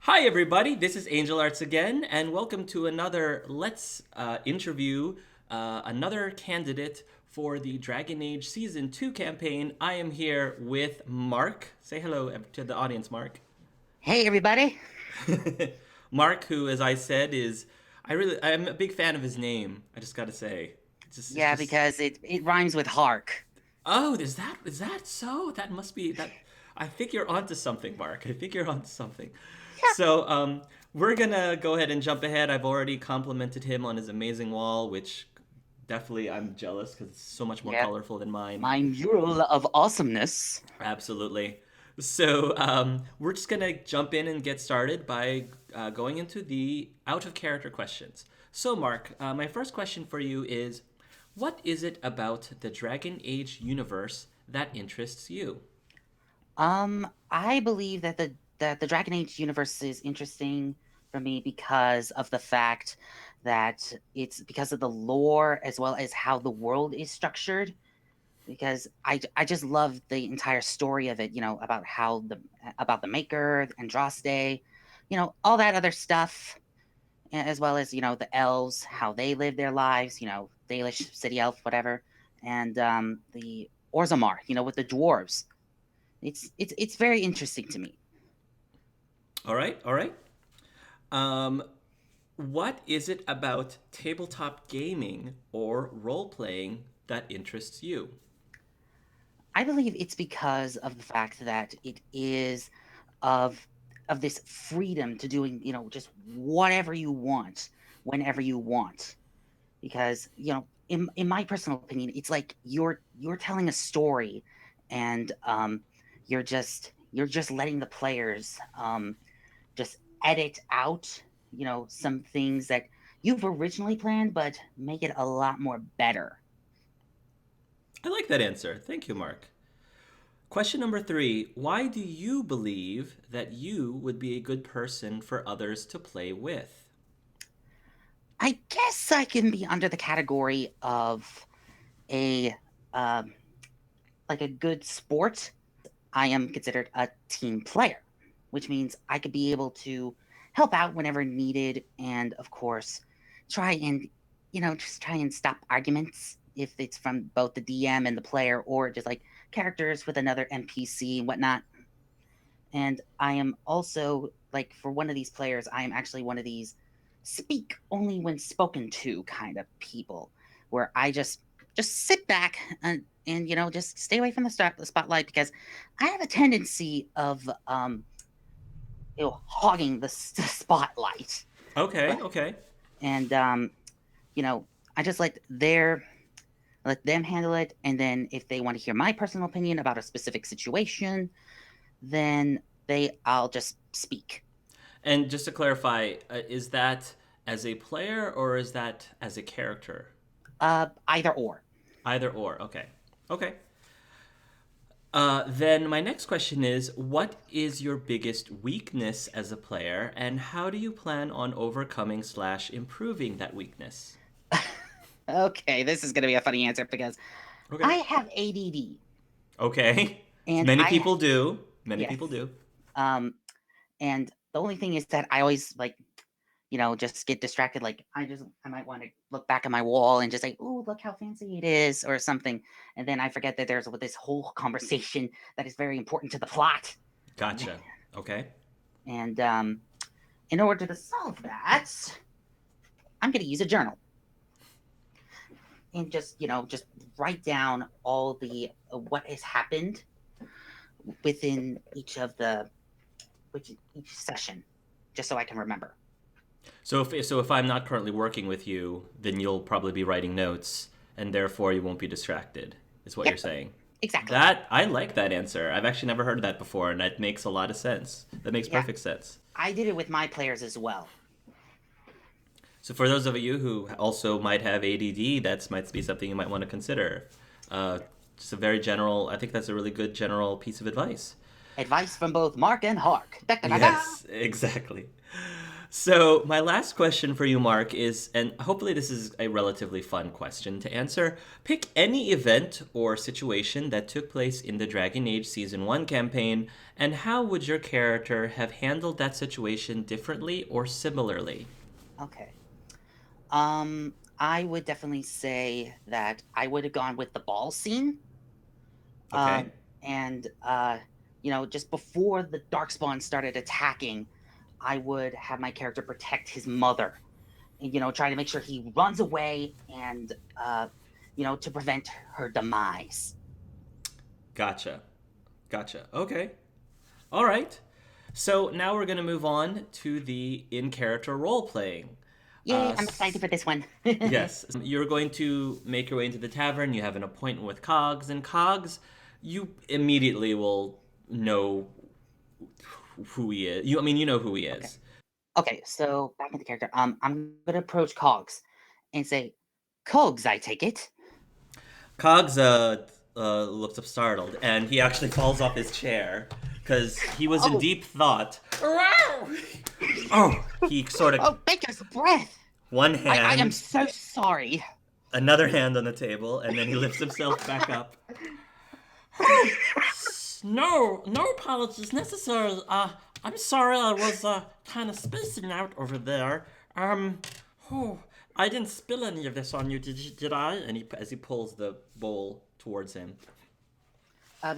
Hi, everybody. This is Angel Arts again, and welcome to another Let's interview another candidate for the Dragon Age Season 2 campaign. I am here with Mark. Say hello to the audience, Mark. Hey everybody. Mark, who, as I said, I'm a big fan of his name. I just got to say, it's Yeah, just. because it rhymes with Hark. Oh, is that so? That must be that. I think you're onto something, Mark. I think you're onto something. Yeah. So, we're gonna go ahead and jump ahead. I've already complimented him on his amazing wall, which definitely I'm jealous because it's so much more Yeah. colorful than mine. My mural of awesomeness. Absolutely. So, we're just gonna jump in and get started by going into the out of character questions. So, Mark, my first question for you is, what is it about the Dragon Age universe that interests you? I believe that the Dragon Age universe is interesting for me because of the fact that it's because of the lore as well as how the world is structured. Because I just love the entire story of it, about how the Maker, Andraste, all that other stuff, as well as the elves, how they live their lives, the Dalish city elf, whatever, and the Orzammar, with the dwarves. It's very interesting to me. All right, all right. Um, what is it about tabletop gaming or role playing that interests you? I believe it's because of the fact that it is of of this freedom to doing just whatever you want whenever you want. Because in my personal opinion, it's like you're telling a story, and you're just letting the players just edit out some things that you've originally planned, but make it a lot more better. I like that answer. Thank you, Mark. Question number three. Why do you believe that you would be a good person for others to play with? I guess I can be under the category of a um like a good sport. I am considered a team player, which means I could be able to help out whenever needed, and of course, try and just try and stop arguments if it's from both the DM and the player, or just like characters with another NPC and whatnot. And I am also like, for one of these players, I am actually one of these speak only when spoken to kind of people, where I just sit back and just stay away from the spotlight, because I have a tendency of hogging the spotlight. Okay, But okay. and you know I just let them handle it, and then if they want to hear my personal opinion about a specific situation, then I'll just speak. And just to clarify, is that as a player or is that as a character? Either or. Either or. Okay. Okay. Then my next question is, what is your biggest weakness as a player, and how do you plan on overcoming slash improving that weakness? Okay, this is going to be a funny answer because Okay. I have ADD, Okay. and Many I people do. Many yes, people do. um, and the only thing is that I always like just get distracted. Like I might want to look back at my wall and just say, "Oh, look how fancy it is," or something, and then I forget that there's this whole conversation that is very important to the plot. Gotcha. Okay. And in order to solve that, I'm going to use a journal and just write down all the what has happened within each session, just so I can remember. So if I'm not currently working with you, then you'll probably be writing notes, and therefore you won't be distracted. Is what you're Yep, saying. exactly. That I like that answer. I've actually never heard that before, and that makes a lot of sense. That makes Yeah, perfect sense. I did it with my players as well. So for those of you who also might have ADD, that might be something you might want to consider. Uh, just a very general. I think that's a really good general piece of advice. Advice from both Mark and Hark. Da, da, da, da. Yes, exactly. So, my last question for you, Mark, is, and hopefully this is a relatively fun question to answer. Pick any event or situation that took place in the Dragon Age Season 1 campaign, and how would your character have handled that situation differently or similarly? Okay. I would definitely say that I would have gone with the ball scene. Okay. And just before the Darkspawn started attacking, I would have my character protect his mother. And, trying to make sure he runs away and to prevent her demise. Gotcha. Gotcha. Okay. All right. So now we're going to move on to the in character role playing. Yay, I'm excited for this one. Yes, you're going to make your way into the tavern. You have an appointment with Cogs, and Cogs, you immediately will know who he is. You know who he Okay. is. Okay, so back into character. I'm gonna approach Cogs and say, Cogs, I take it. Cogs looks up startled, and he actually falls off his chair because he was in Oh, deep thought. Oh, he sort of oh, Baker's breath. one I am hand, so sorry. another hand on the table, and then he lifts himself back up. No apologies necessary. I'm sorry I was kind of spacing out over there. Oh, I didn't spill any of this on you, did I? And as he pulls the bowl towards him.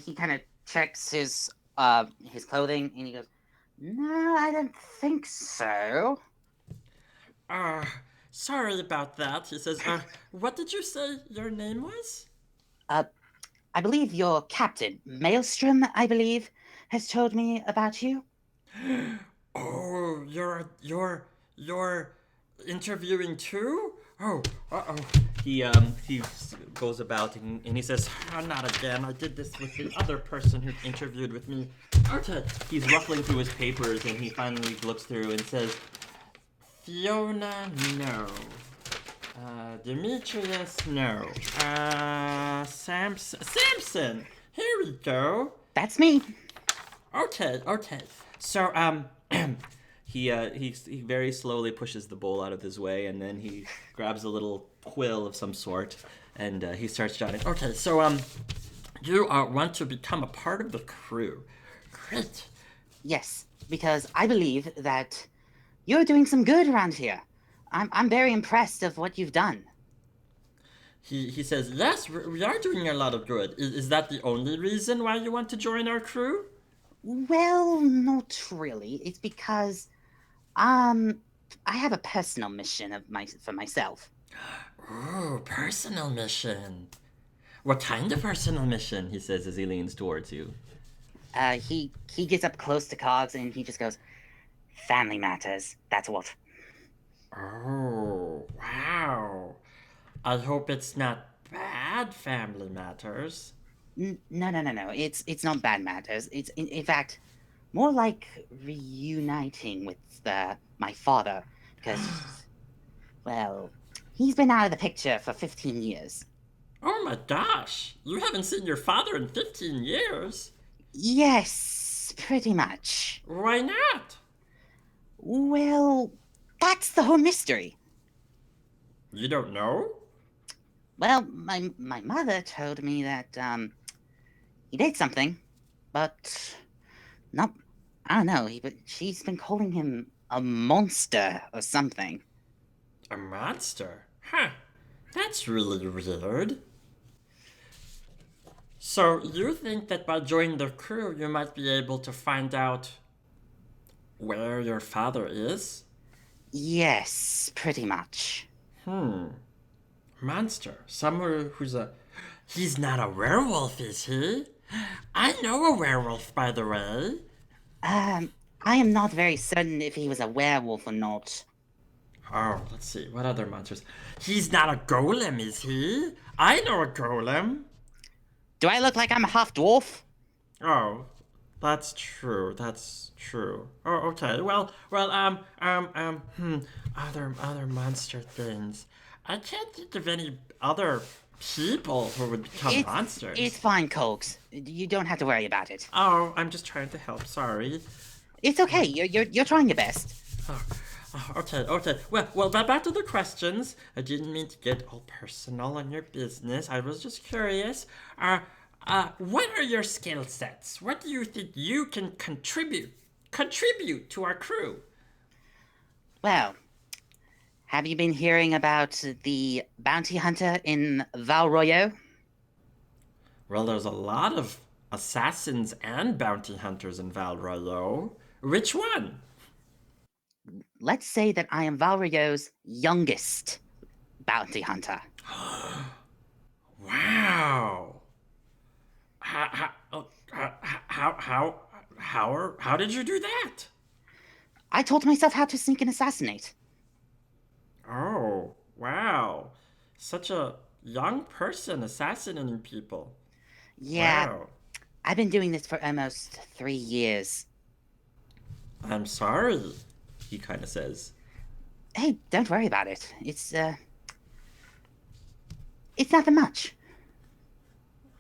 He kind of checks his clothing and he goes, No, I don't think so. Uh, Sorry about that. He says, what did you say your name was? I believe your captain, Maelstrom, I believe, has told me about you. Oh, you're interviewing too? Oh, uh-oh. He goes about and he says, oh, not again. I did this with the other person who interviewed with me. Okay. He's ruffling through his papers and he finally looks through and says, Fiona, no. Demetrius, no. Samson. Here we go. That's me. Okay. So, he very slowly pushes the bowl out of his way, and then he grabs a little quill of some sort, and he starts jotting. Okay, so, you want to become a part of the crew. Great. Yes, because I believe that you're doing some good around here. I'm very impressed of what you've done. He says, yes, we are doing a lot of good. Is that the only reason why you want to join our crew? Well, not really. It's because I have a personal mission for myself. Oh, personal mission. What kind of personal mission? He says as he leans towards you. He gets up close to Cogs and he just goes, "Family matters. That's what." Oh, wow. I hope it's not bad family matters. No. It's not bad matters. It's in fact more like reuniting with my father because, well, he's been out of the picture for 15 years. Oh my gosh, you haven't seen your father in 15 years? Yes, pretty much. Why not? Well, that's the whole mystery. You don't know? Well, my mother told me that he did something, but not. I don't know. But she's been calling him a monster or something. A monster? Huh. That's really weird. So, you think that by joining the crew, you might be able to find out where your father is? Yes, pretty much. Monster. Someone who's a. He's not a werewolf, is he? I know a werewolf, by the way. I am not very certain if he was a werewolf or not. Oh, let's see. What other monsters? He's not a golem, is he? I know a golem. Do I look like I'm a half dwarf? Oh, that's true. That's true. Oh, okay. Other monster things. I can't think of any other people who would become monsters. It's fine, Cogs. You don't have to worry about it. Oh, I'm just trying to help. Sorry. It's okay. You're trying your best. Okay. Well, back to the questions. I didn't mean to get all personal on your business. I was just curious. What are your skill sets? What do you think you can contribute to our crew? Well, have you been hearing about the bounty hunter in Valroyo? Well, there's a lot of assassins and bounty hunters in Val Royeaux. Which one? Let's say that I am Valroyo's youngest bounty hunter. Wow. How did you do that? I taught myself how to sneak and assassinate. Oh, wow. Such a young person assassinating people. Yeah, Wow. I've been doing this for almost 3 years. I'm sorry, he kind of says. Hey, don't worry about it. It's nothing much.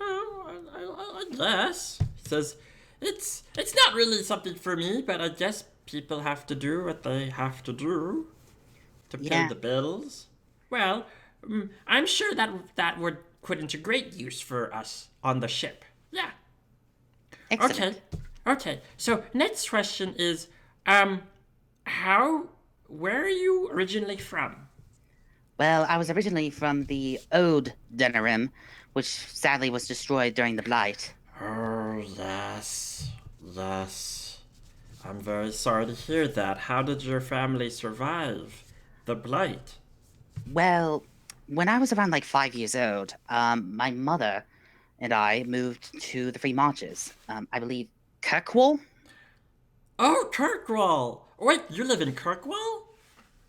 Oh, I guess. He says, it's not really something for me, but I guess people have to do what they have to do to pay Yeah, the bills. Well, I'm sure that would put into great use for us on the ship. Yeah. excellent. Okay. Okay. So next question is, where are you originally from? Well, I was originally from the old Denerim, which sadly was destroyed during the Blight. Oh, yes. Yes. I'm very sorry to hear that. How did your family survive the blight? Well, when I was around like 5 years old, my mother and I moved to the Free Marches. I believe Kirkwall? Oh, Kirkwall! Wait, you live in Kirkwall?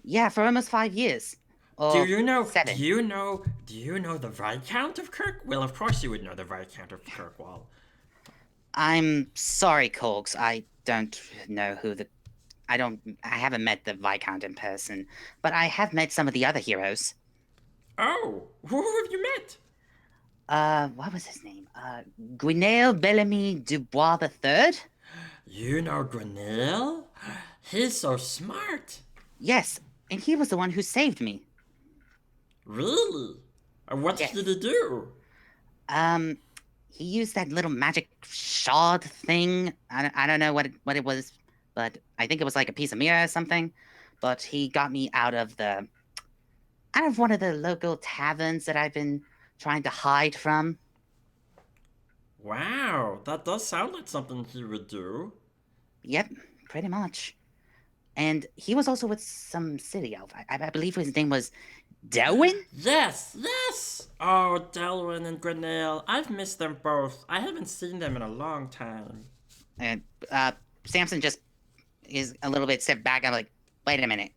Yeah, for almost 5 years. Do Or you know? Do 7. you know? Do you know the Viscount of Kirk? Well, of course you would know the Viscount of Kirkwall. I'm sorry, Colgs. I don't know who the. I haven't met the Viscount in person, but I have met some of the other heroes. Oh, who have you met? What was his name? Gwinnell Bellamy Dubois III? You know Grenelle? He's so smart. Yes, and he was the one who saved me. Really? What Yes. did he do? Um, he used that little magic shard thing. I don't know what it was, but I think it was like a piece of mirror or something. But he got me out of one of the local taverns that I've been trying to hide from. Wow, that does sound like something he would do. Yep, pretty much. And he was also with some city elf. I believe his name was Delwyn? Yes! Oh, Delwyn and Grenelle. I've missed them both. I haven't seen them in a long time. And Samson just is a little bit stepped back. I'm like, wait a minute.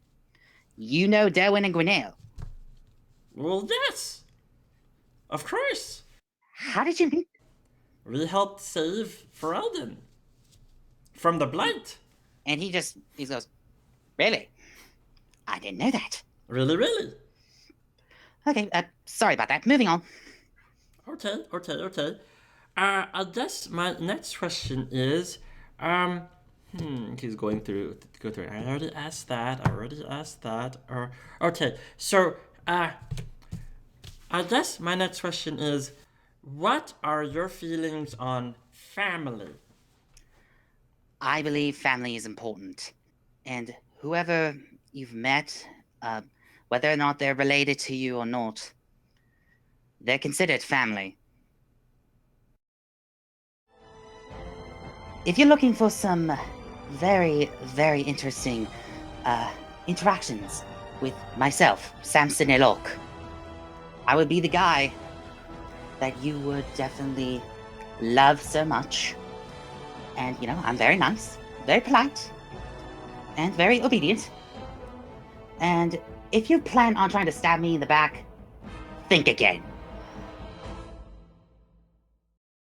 You know Delwyn and Gwinnell? Well, yes. Of course. How did you meet? We helped save Ferelden from the Blight. And he goes, really? I didn't know that. Really? Okay, sorry about that. Moving on. Okay. I guess my next question is, he's going through. I already asked that. Okay, so, I guess my next question is, what are your feelings on family? I believe family is important. And whoever you've met, whether or not they're related to you or not, they're considered family. If you're looking for some very, very interesting interactions with myself, Samson Illoche, I would be the guy that you would definitely love so much. And, I'm very nice, very polite, and very obedient. And if you plan on trying to stab me in the back, think again.